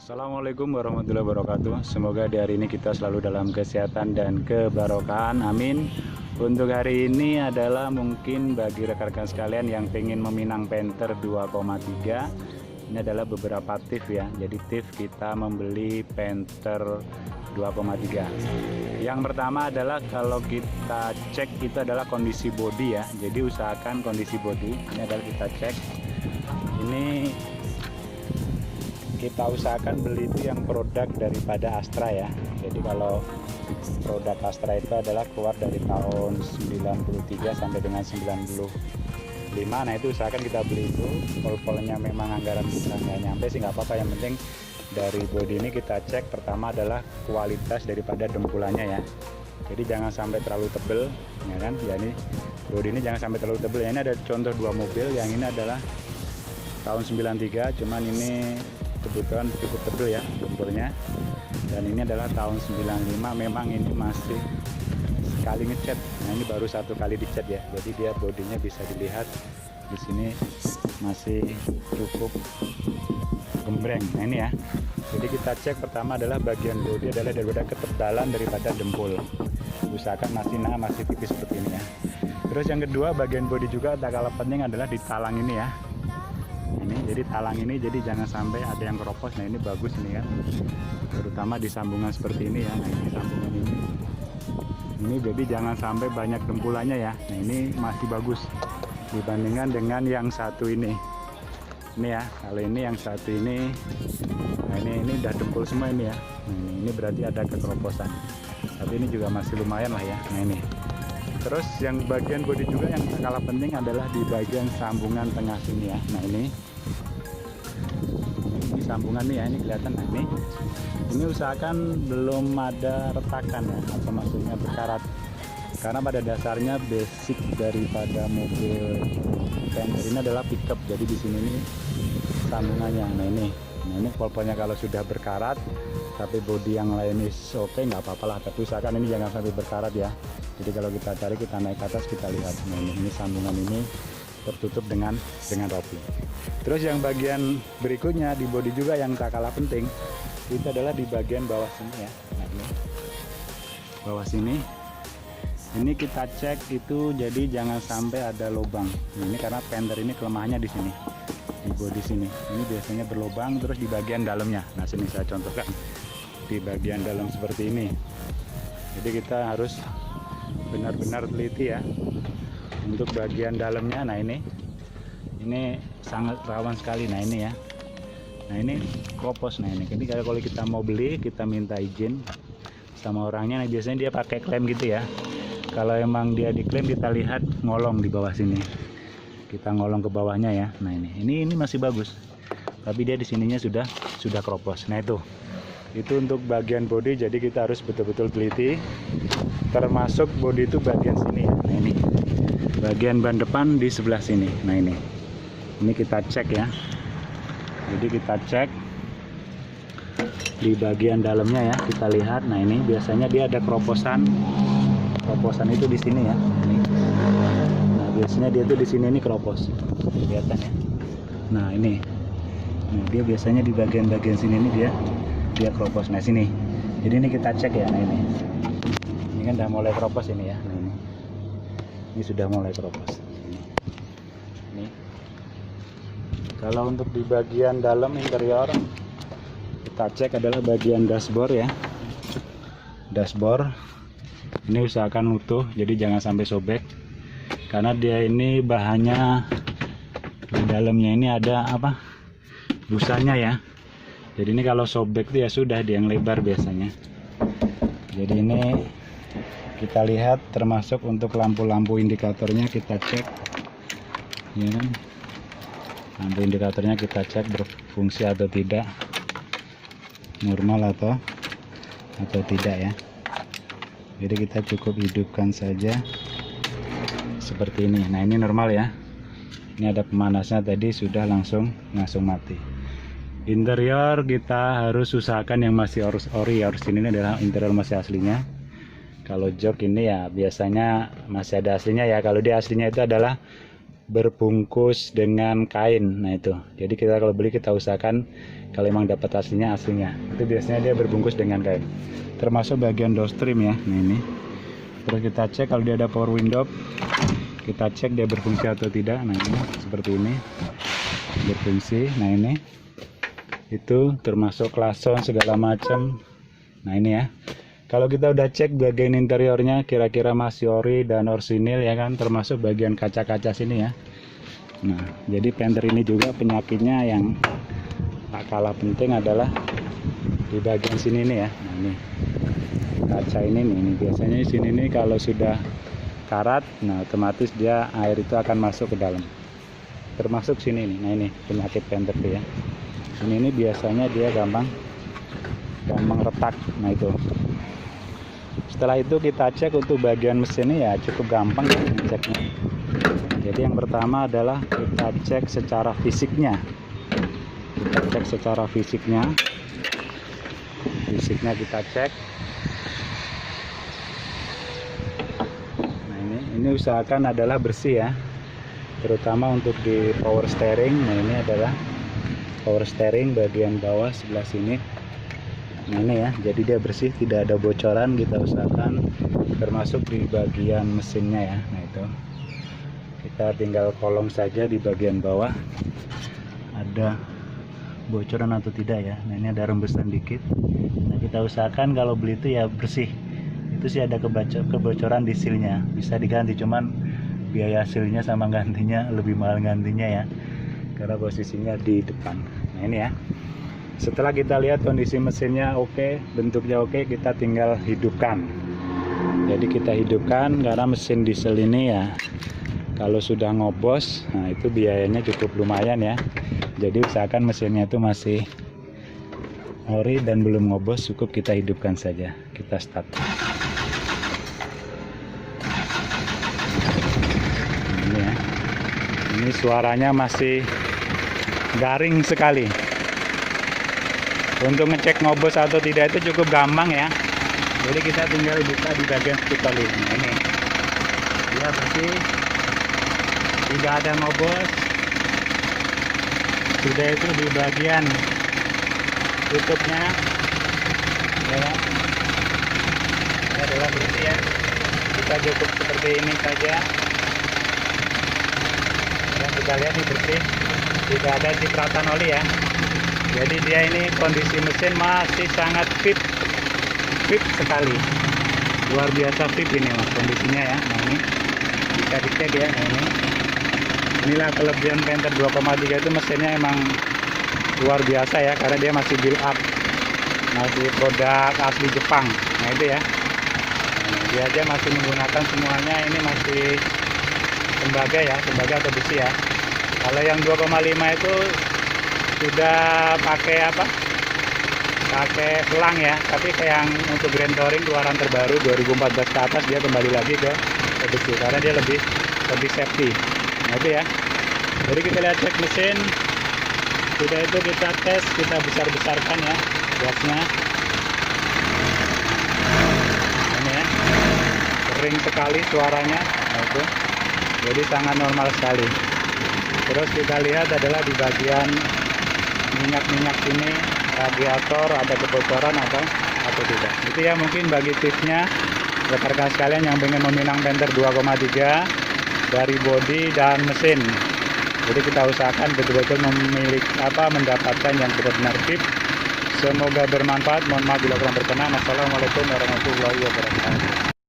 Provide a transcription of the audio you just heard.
Assalamualaikum warahmatullahi wabarakatuh. Semoga di hari ini kita selalu dalam kesehatan dan kebarokahan. Amin. Untuk hari ini adalah mungkin bagi rekan-rekan sekalian yang pengen meminang Panther 2,3. Ini adalah beberapa tips ya. Jadi tips kita membeli Panther 2,3. Yang pertama adalah kalau kita cek itu adalah kondisi bodi ya. Jadi usahakan kondisi bodi. Ini adalah kita cek. Ini kita usahakan beli itu yang produk daripada Astra ya. Jadi kalau produk Astra itu adalah keluar dari tahun 93 sampai dengan 95. Nah itu usahakan kita beli itu. Pol-polnya memang anggaran kita nggak nyampe sih nggak apa-apa. Yang penting dari bodi ini kita cek pertama adalah kualitas daripada dempulannya ya. Jadi jangan sampai terlalu tebel ya kan. Ya ini bodi ini jangan sampai terlalu tebel ya. Ini ada contoh dua mobil. Yang ini adalah tahun 93, cuman ini kebetulan cukup tebel ya dempulnya, dan ini adalah tahun 95. Memang ini masih sekali ngecat. Nah ini baru satu kali dicat ya, jadi dia bodinya bisa dilihat di sini masih cukup gembreng. Nah ini ya, jadi kita cek pertama adalah bagian bodi adalah daripada ketebalan daripada dempul, usahakan masih tipis seperti ini ya. Terus yang kedua bagian bodi juga tak kalah penting adalah di talang ini ya. Ini jadi talang ini, jadi jangan sampai ada yang keropos. Nah ini bagus ini kan, terutama di sambungan seperti ini ya. Nah ini sambungan ini jadi jangan sampai banyak dempulannya ya. Nah ini masih bagus dibandingkan dengan yang satu ini ya. Kalau ini yang satu ini, nah ini udah dempul semua ini ya. Nah, ini berarti ada kekeroposan, tapi ini juga masih lumayan lah ya. Nah ini terus yang bagian bodi juga yang tak kalah penting adalah di bagian sambungan tengah sini ya. Nah ini sambungan nih ya, ini kelihatan. Nah ini usahakan belum ada retakan ya, atau maksudnya berkarat, karena pada dasarnya basic daripada mobil Panther ini adalah pickup. Jadi di sini nih sambungannya. Nah ini pol-polnya kalau sudah berkarat tapi bodi yang lain oke nggak apa-apa lah, tapi usahakan ini jangan sampai berkarat ya. Jadi kalau kita cari, kita naik ke atas, kita lihat. Nah ini sambungan ini tertutup dengan rompi. Terus yang bagian berikutnya di bodi juga yang tak kalah penting itu adalah di bagian bawah sini ya. Nah ini bawah sini, ini kita cek itu, jadi jangan sampai ada lubang. Nah, ini karena Panther ini kelemahannya di sini, di bodi sini. Ini biasanya berlubang. Terus di bagian dalamnya. Nah sini saya contohkan di bagian dalam seperti ini. Jadi kita harus benar-benar teliti ya untuk bagian dalamnya. Nah ini sangat rawan sekali. Nah ini ya, nah ini kropos. Nah ini jadi kalau kita mau beli, kita minta izin sama orangnya. Nah biasanya dia pakai klem gitu ya. Kalau emang dia diklaim, kita lihat ngolong di bawah sini, kita ngolong ke bawahnya ya. Nah ini masih bagus, tapi dia di sininya sudah kropos. Nah itu untuk bagian bodi. Jadi kita harus betul-betul teliti, termasuk bodi itu bagian sini ya. Nah ini bagian ban depan di sebelah sini. Nah ini kita cek ya. Jadi kita cek di bagian dalamnya ya, kita lihat. Nah ini biasanya dia ada keroposan itu di sini ya. Nah biasanya dia tuh di sini ini keropos, kelihatan ya. Nah dia biasanya di bagian sini ini dia keropos. Nah sini, jadi ini kita cek ya. Nah ini kan udah mulai keropos ini ya. Nah ini sudah mulai keropos. Ini kalau untuk di bagian dalam interior, kita cek adalah bagian dashboard ya. Dashboard ini usahakan utuh, jadi jangan sampai sobek, karena dia ini bahannya di dalamnya ini ada busanya ya. Jadi ini kalau sobek itu ya sudah, dia yang lebar biasanya. Jadi ini kita lihat, termasuk untuk lampu-lampu indikatornya kita cek ya kan. Lampu indikatornya kita cek berfungsi atau tidak, normal atau tidak ya. Jadi kita cukup hidupkan saja seperti ini. Nah ini normal ya. Ini ada pemanasnya tadi, sudah langsung mati. Interior kita harus usahakan yang masih ori. Ini adalah interior masih aslinya. Kalau jok ini ya biasanya masih ada aslinya ya. Kalau dia aslinya itu adalah berbungkus dengan kain. Nah itu, jadi kita kalau beli kita usahakan kalau emang dapat aslinya, itu biasanya dia berbungkus dengan kain, termasuk bagian downstream ya. Nah ini terus kita cek kalau dia ada power window, kita cek dia berfungsi atau tidak. Nah ini seperti ini berfungsi. Nah ini itu termasuk klason segala macam. Nah ini ya, kalau kita udah cek bagian interiornya kira-kira masih ori dan orsinil ya kan, termasuk bagian kaca-kaca sini ya. Nah jadi Panther ini juga penyakitnya yang tak kalah penting adalah di bagian sini nih ya. Nah ini kaca ini nih, biasanya di sini nih kalau sudah karat, nah otomatis dia air itu akan masuk ke dalam, termasuk sini nih. Nah ini penyakit Panther tuh ya, ini biasanya dia gampang retak. Nah itu setelah itu kita cek untuk bagian mesinnya ya cukup gampang ya ngeceknya. Jadi yang pertama adalah kita cek secara fisiknya, kita cek. Nah ini usahakan adalah bersih ya, terutama untuk di power steering. Nah ini adalah power steering bagian bawah sebelah sini. Nah ini ya, jadi dia bersih, tidak ada bocoran, kita usahakan, termasuk di bagian mesinnya ya. Nah itu kita tinggal kolong saja di bagian bawah ada bocoran atau tidak ya. Nah ini ada rembesan dikit. Nah kita usahakan kalau beli itu ya bersih. Itu sih ada kebocoran di sealnya, bisa diganti, cuman biaya sealnya sama gantinya lebih mahal gantinya ya, karena posisinya di depan. Nah ini ya, setelah kita lihat kondisi mesinnya oke, bentuknya oke, kita tinggal hidupkan. Jadi kita hidupkan karena mesin diesel ini ya kalau sudah ngobos, nah itu biayanya cukup lumayan ya. Jadi usahakan mesinnya itu masih ori dan belum ngobos, cukup kita hidupkan saja. Kita start. Ini ya, ini suaranya masih garing sekali. Untuk ngecek ngobos atau tidak itu cukup gampang ya. Jadi kita tinggal buka di bagian spidol ini. Nah, ini dia bersih, tidak ada ngobos. Sudah itu di bagian tutupnya ya, ini adalah bersih ya. Kita cukup seperti ini saja dan kita lihat ini bersih, tidak ada cipratan oli ya. Jadi dia ini kondisi mesin masih sangat fit sekali, luar biasa fit ini mas kondisinya ya. Nah ini bisa dicek ya. Nah inilah kelebihan Panther 2,3 itu, mesinnya emang luar biasa ya, karena dia masih build up, masih produk asli Jepang. Nah itu ya, nah, dia aja masih menggunakan semuanya ini masih tembaga ya, tembaga atau besi ya. Kalau yang 2,5 itu sudah pakai apa? Pakai selang ya, tapi kayak yang untuk Grand Touring keluaran terbaru 2014 ke atas dia kembali lagi ke besi karena dia lebih safety. Nah itu ya. Jadi kita lihat cek mesin. Sudah itu kita tes, kita besar-besarkan ya gasnya. Ini ya, kering sekali suaranya. Nah itu, jadi sangat normal sekali. Terus kita lihat adalah di bagian minyak ini, radiator ada kebocoran atau tidak. Itu ya mungkin bagi tipsnya rekan-rekan sekalian yang ingin meminang Panther 2,3 dari bodi dan mesin. Jadi kita usahakan betul-betul mendapatkan yang benar-benar tip. Semoga bermanfaat. Mohon maaf bila kurang berkenan. Assalamualaikum warahmatullahi wabarakatuh.